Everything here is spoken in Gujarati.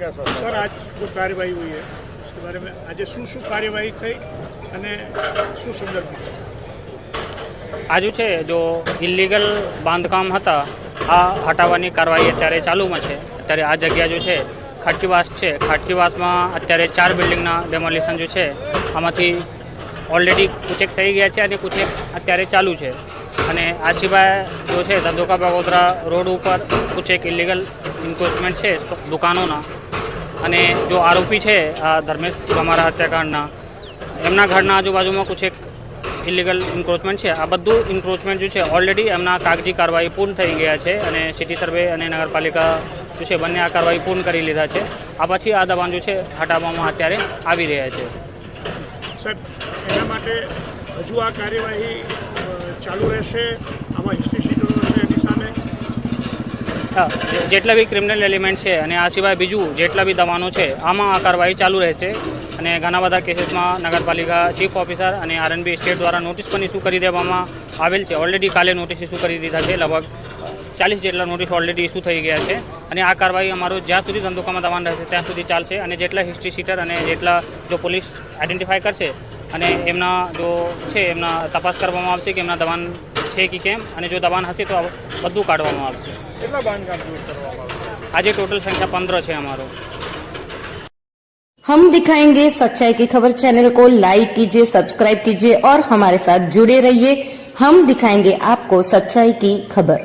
क्या सर? सर आज जो कार्यवाही हुई है उसके बारे में आज शू कार्यवाही थी અને શું સંદર્ભ આજુ છે જો ઇલીગલ બાંધકામ હતા આ હટાવવાની કાર્યવાહી અત્યારે ચાલુમાં છે। અત્યારે આ જગ્યા જો છે ખાટકીવાસ છે, ખાટકીવાસમાં અત્યારે 4 બિલ્ડિંગના ડેમોલિશન જો છે આમાંથી ઓલરેડી કુછેક થઈ ગયા છે અને કુછેક અત્યારે ચાલુ છે। અને આ સિવાય જો છે ધંધોકા બગોદરા રોડ ઉપર કુછેક ઇલીગલ ઇન્ક્રોચમેન્ટ છે દુકાનોના। અને જો આરોપી છે આ ધર્મેશ અમારા હત્યાકાંડના એમના ઘરના આજુબાજુમાં કુછેક ઇલીગલ ઇન્ક્રોચમેન્ટ છે। આ બધું ઇન્ક્રોચમેન્ટ જો છે ઓલરેડી એમના કાગજી કાર્યવાહી પૂર્ણ થઈ ગયા છે અને સિટી સર્વે અને નગરપાલિકા જો છે બંને આ કાર્યવાહી પૂર્ણ કરી લીધા છે। આ પછી આ દબાણ જો છે હટાવવામાં અત્યારે આવી રહ્યા છે। સાહેબ એના માટે હજુ આ કાર્યવાહી ચાલુ રહેશે? આમાં હિસ્ટ્રી શીટરો હશે એની સામે? હા, જેટલા બી ક્રિમિનલ એલિમેન્ટ છે અને આ સિવાય બીજું જેટલા બી દબાણો છે આમાં આ કાર્યવાહી ચાલુ રહેશે। અને ઘણા બધા કેસીસમાં નગરપાલિકા ચીફ ઓફિસર અને આરએનબી સ્ટેટ દ્વારા નોટિસ પણ ઇસ્યુ કરી દેવામાં આવેલ છે। ઓલરેડી કાલે નોટિસ ઇસ્યુ કરી દીધા છે, લગભગ 40 જેટલા નોટિસ ઓલરેડી ઇસ્યુ થઈ ગયા છે। અને આ કાર્યવાહી અમારો જ્યાં સુધી ધંધોકામાં દબાણ રહેશે ત્યાં સુધી ચાલશે। અને જેટલા હિસ્ટ્રી શીટર અને જેટલા જો પોલીસ આઈડેન્ટિફાઈ કરશે અને એમના જો છે એમના તપાસ કરવામાં આવશે કે એમના દબાણ છે કે કેમ, અને જો દબાણ હશે તો બધું કાઢવામાં આવશે। કેટલા બાંધકામ દૂર કરવામાં આવ્યા? આજે ટોટલ સંખ્યા 15 છે हमारो। हम दिखाएंगे सच्चाई की खबर चैनल को लाइक कीजिए, सब्सक्राइब कीजिए और हमारे साथ जुड़े रहिए। हम दिखाएंगे आपको सच्चाई की खबर।